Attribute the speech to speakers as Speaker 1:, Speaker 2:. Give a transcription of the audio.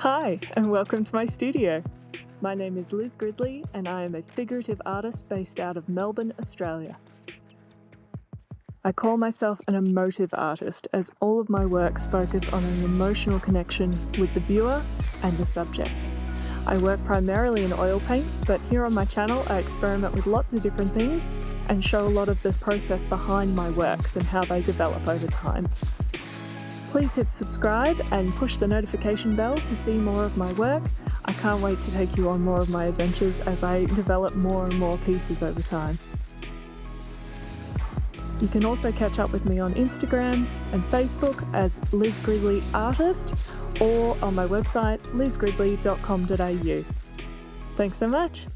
Speaker 1: Hi, and welcome to my studio. My name is Liz Gridley, and I am a figurative artist based out of Melbourne, Australia. I call myself an emotive artist as all of my works focus on an emotional connection with the viewer and the subject. I work primarily in oil paints, but here on my channel I experiment with lots of different things and show a lot of this process behind my works and how they develop over time. Please hit subscribe and push the notification bell to see more of my work. I can't wait to take you on more of my adventures as I develop more and more pieces over time. You can also catch up with me on Instagram and Facebook as Liz Gridley Artist or on my website lizgridley.com.au. Thanks so much.